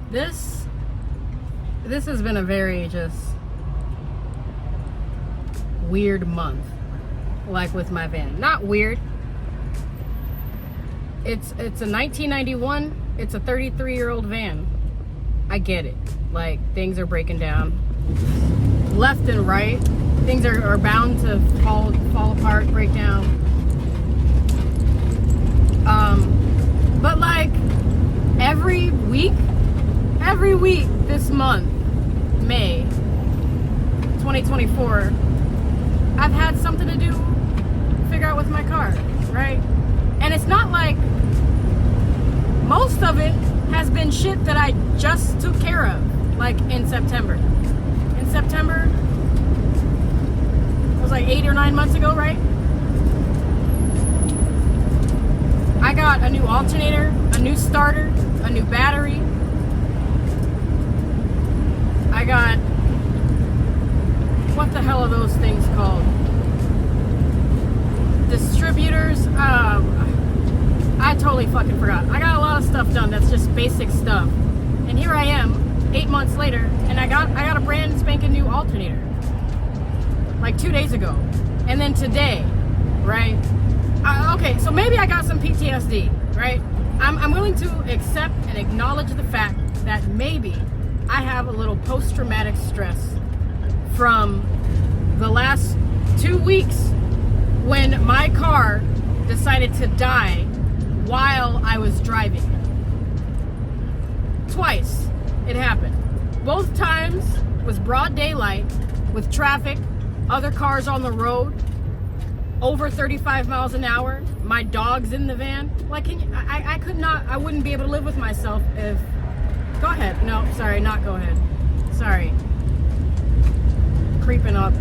This has been a very just weird month, like with my van. Not weird. It's a 1991. It's a 33-year-old van. I get it. Like, things are breaking down left and right. Things are bound to fall apart, break down. But like every week this month, May 2024, I've had something to do, figure out with my car, right? And it's not like most of it has been shit that I just took care of, like in September. In September, it was like 8 or 9 months ago, right? I got a new alternator, a new starter, a new battery. I got, what the hell are those things called? Distributors. I totally fucking forgot. I got a lot of stuff done that's just basic stuff. And here I am, 8 months later, and I got a brand spanking new alternator. Like 2 days ago. And then today, right? Okay, so maybe I got some PTSD, right? I'm willing to accept and acknowledge the fact that maybe I have a little post-traumatic stress from the last 2 weeks when my car decided to die while I was driving. Twice it happened. Both times was broad daylight with traffic, other cars on the road, over 35 miles an hour, my dog's in the van. Like, I could not, I wouldn't be able to live with myself if, go ahead. No, sorry, not go ahead. Sorry. Creeping up.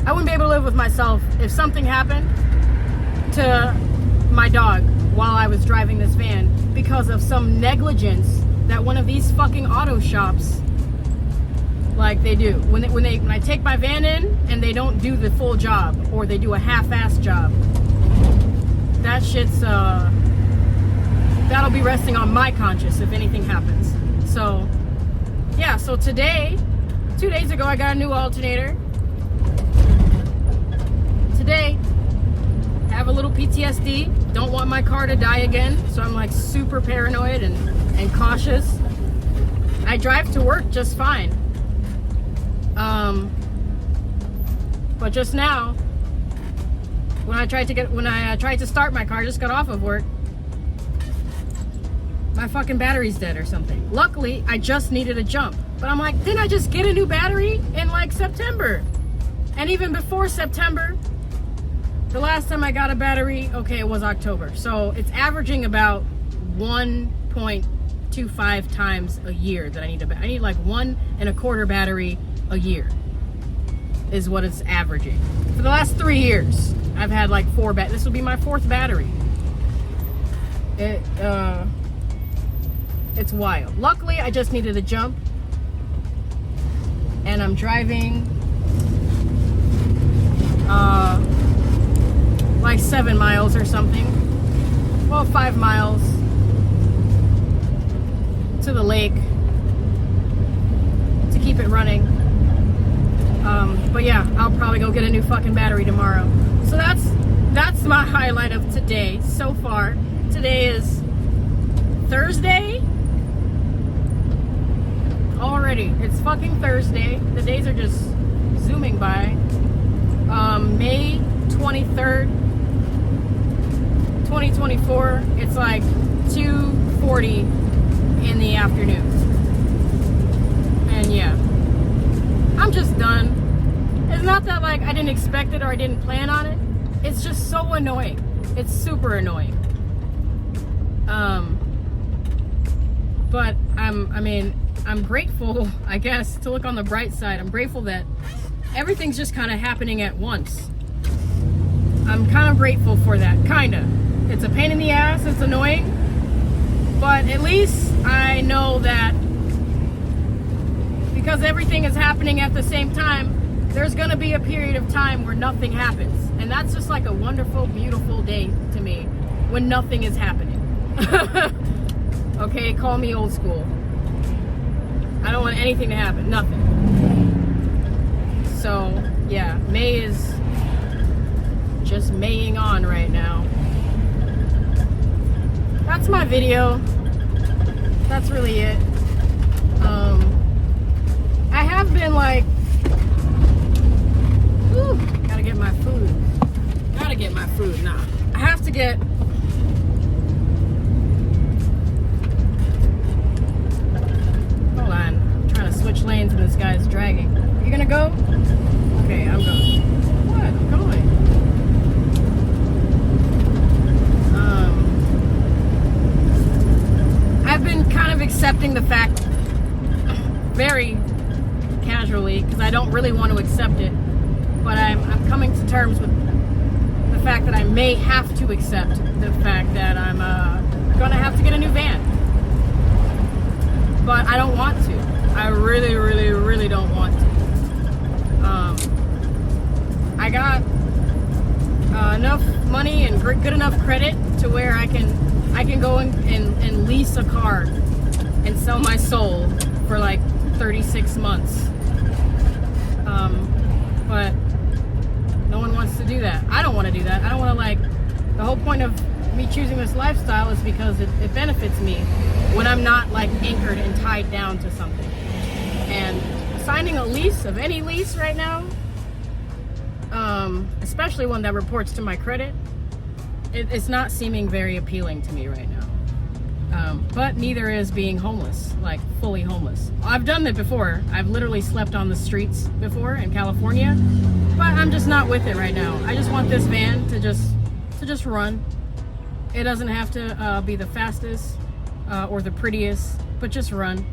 I wouldn't be able to live with myself if something happened to my dog while I was driving this van because of some negligence that one of these fucking auto shops, like they do. When I take my van in and they don't do the full job, or they do a half-assed job, that shit's, that'll be resting on my conscience if anything happens. So, yeah, so today, 2 days ago, I got a new alternator. Today, I have a little PTSD. Don't want my car to die again, so I'm like super paranoid and cautious. I drive to work just fine. But just now, when I tried to start my car, I just got off of work, my fucking battery's dead or something. Luckily, I just needed a jump. But I'm like, didn't I just get a new battery in like September? And even before September, the last time I got a battery, okay, it was October. So it's averaging about 1.25 times a year that I need I need like 1 1/4 battery a year is what it's averaging. For the last 3 years, I've had like 4 this will be my 4th battery. It's wild. Luckily, I just needed a jump. And I'm driving like 7 miles or something. Well, 5 miles to the lake to keep it running. But yeah, I'll probably go get a new fucking battery tomorrow. So that's my highlight of today so far. Today is Thursday. Already, it's fucking Thursday. The days are just zooming by. May 23rd, 2024. It's like 2:40 in the afternoon. And yeah, I'm just done. It's not that like I didn't expect it or I didn't plan on it. It's just so annoying. It's super annoying. But I'm grateful, I guess, to look on the bright side. I'm grateful that everything's just kind of happening at once. I'm kind of grateful for that, kind of. It's a pain in the ass, it's annoying, but at least I know that because everything is happening at the same time, there's gonna be a period of time where nothing happens. And that's just like a wonderful, beautiful day to me when nothing is happening. Okay, call me old school. I don't want anything to happen. Nothing. So, yeah, May is just Maying on right now. That's my video. That's really it. I have been like, ooh, gotta get my food. Gotta get my food. Nah, I have to get. Hold on, I'm trying to switch lanes and this guy's dragging. You gonna go? Okay, I'm going. What? I'm going. I've been kind of accepting the fact very casually because I don't really want to accept it, but I'm coming to terms with the fact that I may have to accept the fact that I'm gonna have to get a new van, but I don't want to. I really, really, really don't want to. I got enough money and good enough credit to where I can go and lease a car and sell my soul for like 36 months. But no one wants to do that. I don't want to do that. I don't want to, like, the whole point of me choosing this lifestyle is because it benefits me when I'm not like anchored and tied down to something. And signing a lease of any lease right now, especially one that reports to my credit, it's not seeming very appealing to me right now. But neither is being homeless, like fully homeless. I've done that before. I've literally slept on the streets before in California, but I'm just not with it right now. I just want this van to just run. It doesn't have to be the fastest or the prettiest, but just run.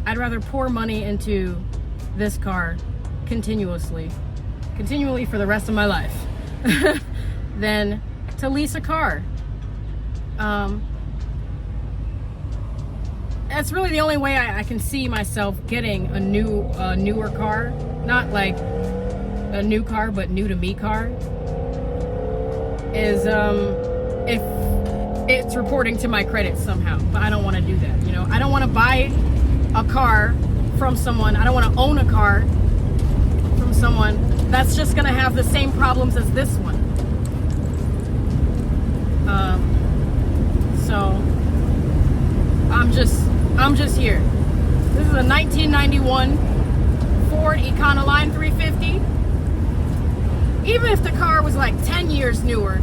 I'd rather pour money into this car continually for the rest of my life than to lease a car. That's really the only way I can see myself getting a newer car. Not like a new car, but new to me car. Is if it's reporting to my credit somehow. But I don't want to do that. You know, I don't want to buy a car from someone. I don't want to own a car from someone that's just gonna have the same problems as this one. So I'm just here. This is a 1991 Ford Econoline 350. Even if the car was like 10 years newer,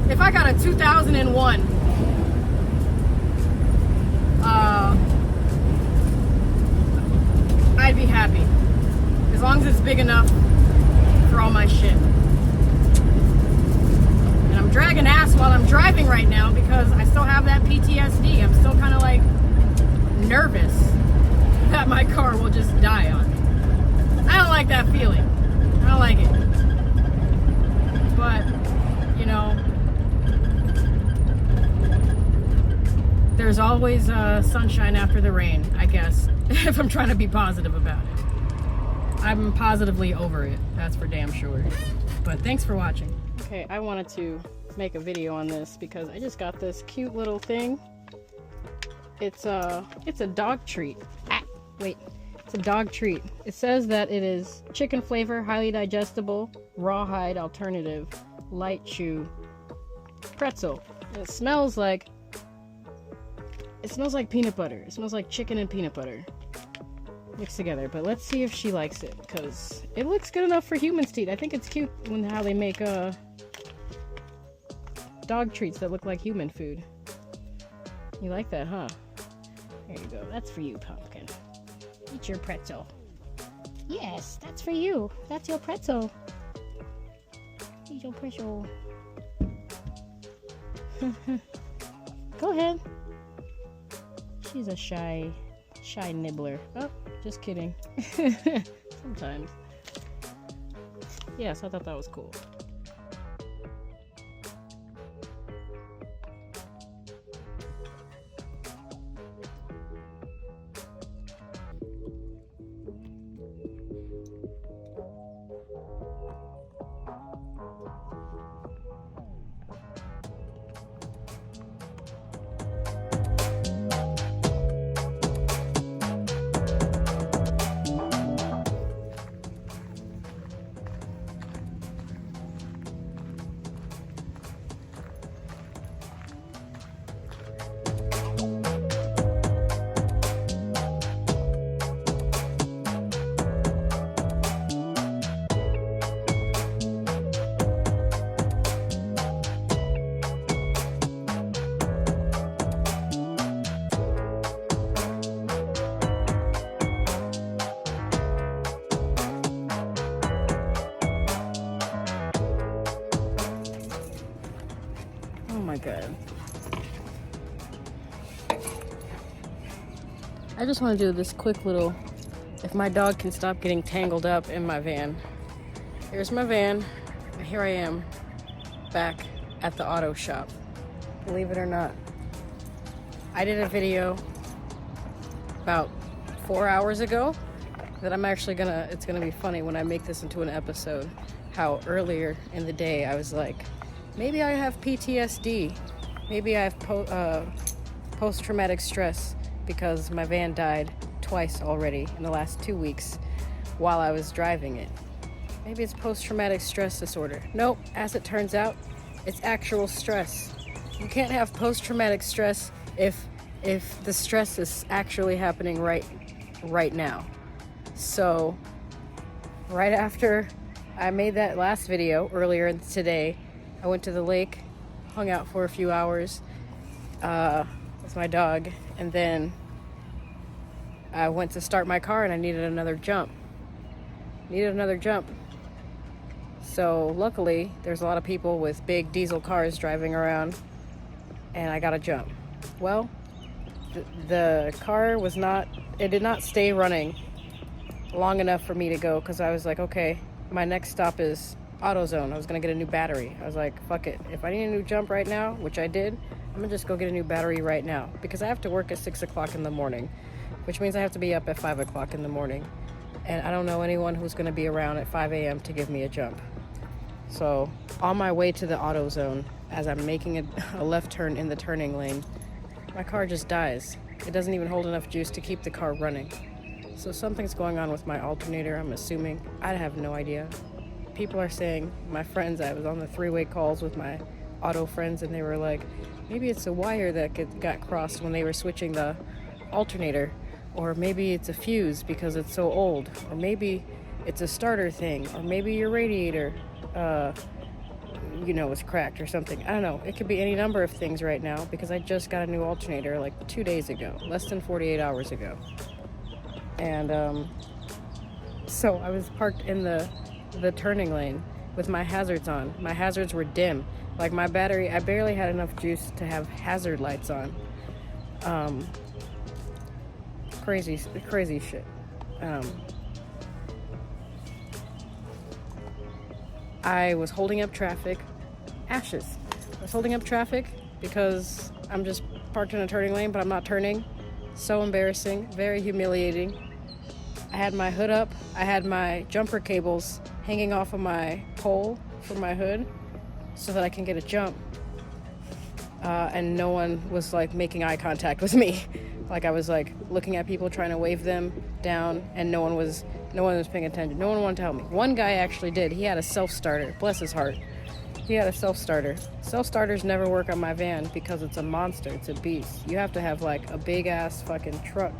if I got a 2001 I'd be happy, as long as it's big enough for all my shit. And I'm dragging ass while I'm driving right now because I still have that PTSD. I'm still kind of like nervous that my car will just die on me. I don't like that feeling. I don't like it. But, you know, there's always sunshine after the rain, I guess, if I'm trying to be positive about it. I'm positively over it, that's for damn sure. But thanks for watching. Okay, I wanted to make a video on this because I just got this cute little thing. It's a dog treat. It's a dog treat. It says that it is chicken flavor, highly digestible, rawhide alternative, light chew pretzel. And it smells like peanut butter. It smells like chicken and peanut butter mixed together. But let's see if she likes it, because it looks good enough for humans to eat. I think it's cute when how they make dog treats that look like human food. You like that, huh? There you go. That's for you, Pumpkin. Eat your pretzel. Yes, that's for you. That's your pretzel. Eat your pretzel. Go ahead. She's a shy nibbler. Oh, just kidding. Sometimes. Yes, I thought that was cool. my god. I just want to do this quick little, if my dog can stop getting tangled up in my van. Here's my van, and here I am back at the auto shop. Believe it or not, I did a video about 4 hours ago that I'm actually it's gonna be funny when I make this into an episode, how earlier in the day I was like, maybe I have PTSD, maybe I have post-traumatic stress because my van died twice already in the last 2 weeks while I was driving it. Maybe it's post-traumatic stress disorder. Nope, as it turns out, it's actual stress. You can't have post-traumatic stress if the stress is actually happening right now. So right after I made that last video earlier today, I went to the lake, hung out for a few hours with my dog, and then I went to start my car and I needed another jump. So luckily there's a lot of people with big diesel cars driving around, and I got a jump. Well, the car did not stay running long enough for me to go, because I was like, okay, my next stop is AutoZone. I was gonna get a new battery. I was like, fuck it, if I need a new jump right now, which I did, I'm gonna just go get a new battery right now, because I have to work at 6 o'clock in the morning, which means I have to be up at 5 o'clock in the morning, and I don't know anyone who's gonna be around at 5 a.m. to give me a jump. So on my way to the AutoZone, as I'm making a left turn in the turning lane, my car just dies. It doesn't even hold enough juice to keep the car running. So something's going on with my alternator, I'm assuming. I have no idea. People are saying, my friends, I was on the three-way calls with my auto friends, and they were like, maybe it's a wire that got crossed when they were switching the alternator, or maybe it's a fuse because it's so old, or maybe it's a starter thing, or maybe your radiator was cracked or something. I don't know. It could be any number of things right now, because I just got a new alternator like 2 days ago, less than 48 hours ago. And so I was parked in the turning lane with my hazards on. My hazards were dim. Like my battery, I barely had enough juice to have hazard lights on. Crazy shit. I was holding up traffic. Ashes. I was holding up traffic because I'm just parked in a turning lane, but I'm not turning. So embarrassing, very humiliating. I had my hood up. I had my jumper cables hanging off of my pole for my hood so that I can get a jump. And no one was like making eye contact with me. Like I was like looking at people trying to wave them down, and no one was paying attention. No one wanted to help me. One guy actually did. He had a self-starter. Bless his heart. He had a self-starter. Self-starters never work on my van because it's a monster. It's a beast. You have to have like a big ass fucking truck.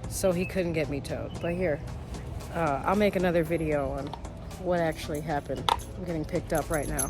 So he couldn't get me towed. But here, I'll make another video on what actually happened. I'm getting picked up right now.